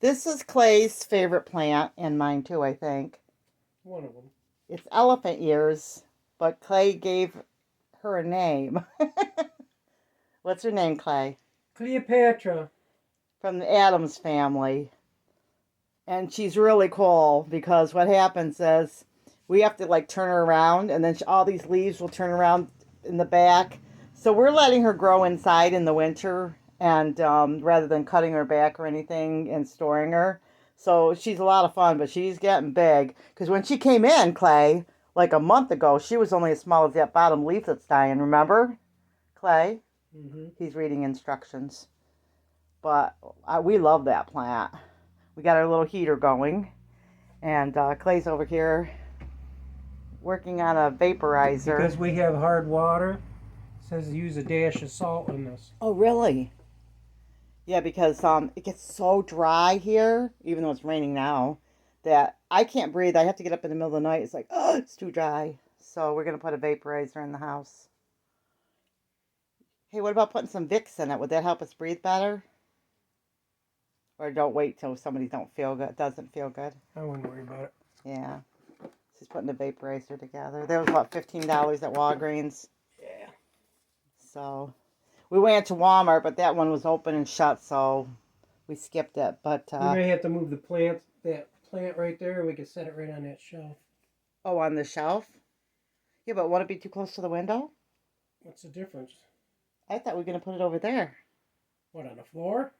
This is Clay's favorite plant, and mine too, I think. One of them. It's elephant ears, but Clay gave her a name. What's her name, Clay? Cleopatra. From the Addams family. And she's really cool because what happens is we have to like turn her around, and then all these leaves will turn around in the back. So we're letting her grow inside in the winter, and rather than cutting her back or anything and storing her. So she's a lot of fun, but she's getting big. Because when she came in, Clay, like a month ago, she was only as small as that bottom leaf that's dying. Remember, Clay? Mm-hmm. He's reading instructions. But we love that plant. We got our little heater going. And Clay's over here working on a vaporizer. Because we have hard water. It says use a dash of salt in this. Oh, really? Yeah, because it gets so dry here, even though it's raining now, that I can't breathe. I have to get up in the middle of the night. It's like, oh, it's too dry. So we're going to put a vaporizer in the house. Hey, what about putting some Vicks in it? Would that help us breathe better? Or don't wait till somebody doesn't feel good. I wouldn't worry about it. Yeah. She's putting a vaporizer together. There was about $15 at Walgreens. Yeah. So we went to Walmart, but that one was open and shut, so we skipped it. But We may have to move that plant right there, and we can set it right on that shelf. oh, on the shelf? Yeah, but won't it be too close to the window? What's the difference? I thought we were going to put it over there. What, on the floor?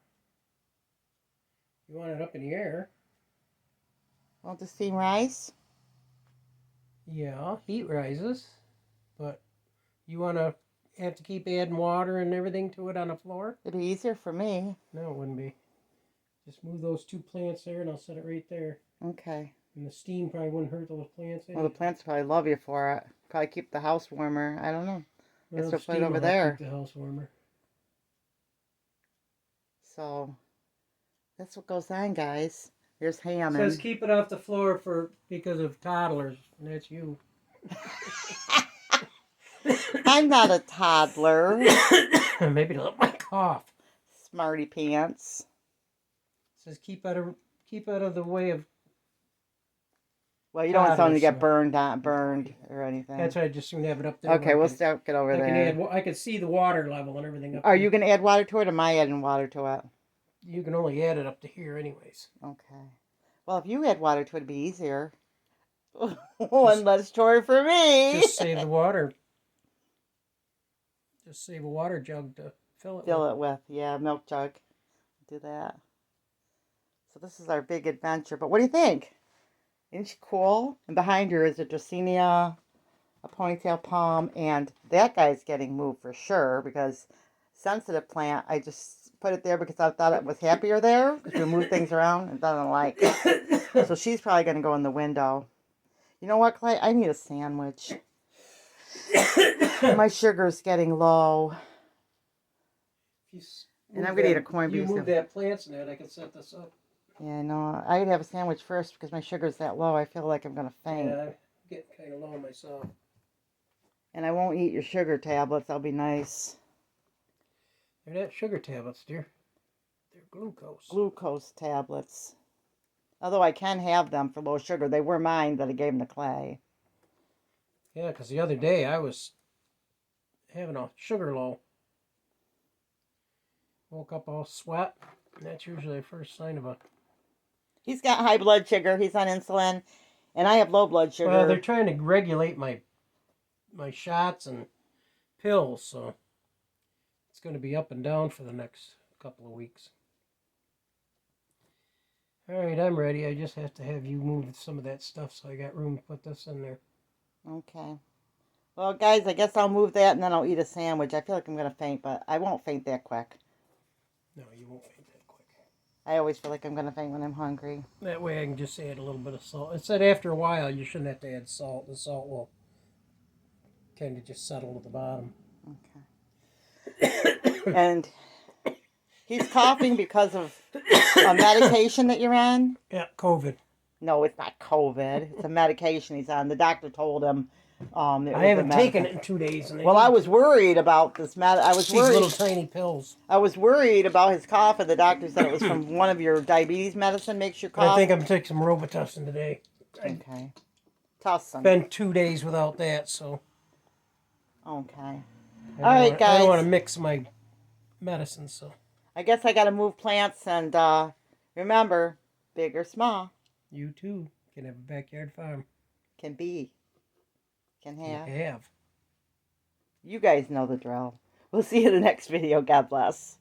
You want it up in the air? Won't the steam rise? Yeah, heat rises, but you want to have to keep adding water and everything to it on the floor? It'd be easier for me. No, it wouldn't be. Just move those two plants there, and I'll set it right there. Okay. And the steam probably wouldn't hurt those plants. Well, the plants probably love you for it. Probably keep the house warmer. I don't know. Well, Guess we'll put it steam over will help there. keep the house warmer. So that's what goes on, guys. There's Hammond. Says keep it off the floor because of toddlers, and that's you. I'm not a toddler. Maybe to let my cough. Smarty pants. Says keep out of the way of. Well, you don't want someone to get toddlers, burned or anything. That's why I just soon have it up there. Okay, we'll stick it over there. I can see the water level and everything up Are there. you going to add water to it, or am I adding water to it? You can only add it up to here anyways. Okay. Well, if you add water to it, it'd be easier. One less chore for me. Just save the water. Just save a water jug to fill it with. Yeah, milk jug. Do that. So this is our big adventure. But what do you think? Isn't she cool? And behind her is a Dracaena, a ponytail palm, and that guy's getting moved for sure because sensitive plant, I just put it there because I thought it was happier there because we move things around and doesn't like it. So she's probably going to go in the window. You know what, Clay? I need a sandwich. My sugar's getting low. And I'm going to eat a corned beef. You move that plants in it, I can set this up. Yeah, I know. I'd have a sandwich first because my sugar's that low. I feel like I'm going to faint. Yeah, I'm getting kind of low myself. And I won't eat your sugar tablets. That'll be nice. They're not sugar tablets, dear. They're glucose. Glucose tablets. Although I can have them for low sugar. They were mine, but I gave them to Clay. Yeah, because the other day I was having a sugar low. Woke up all sweat. And that's usually the first sign of a... He's got high blood sugar. He's on insulin. And I have low blood sugar. Well, they're trying to regulate my shots and pills, so it's going to be up and down for the next couple of weeks. All right, I'm ready. I just have to have you move some of that stuff so I got room to put this in there. Okay. Well, guys, I guess I'll move that and then I'll eat a sandwich. I feel like I'm going to faint, but I won't faint that quick. No, you won't faint that quick. I always feel like I'm going to faint when I'm hungry. That way I can just add a little bit of salt. It said after a while you shouldn't have to add salt. The salt will kind of just settle to the bottom. Okay. And he's coughing because of a medication that you're on? Yeah, COVID. No, it's not COVID. It's a medication he's on. The doctor told him I haven't taken it in 2 days. And Well, I was worried about this matter. I was these worried. little tiny pills. I was worried about his cough, and the doctor said it was from one of your diabetes medicine makes you But I cough. think I'm taking some Robitussin today. Okay. Tussin. Been 2 days without that, so. Okay. I All right, I don't want guys. to mix my medicine, so. I guess I got to move plants, and remember, big or small, You too can have a backyard farm. can be, can have. You have. You guys know the drill. We'll see you in the next video. God bless.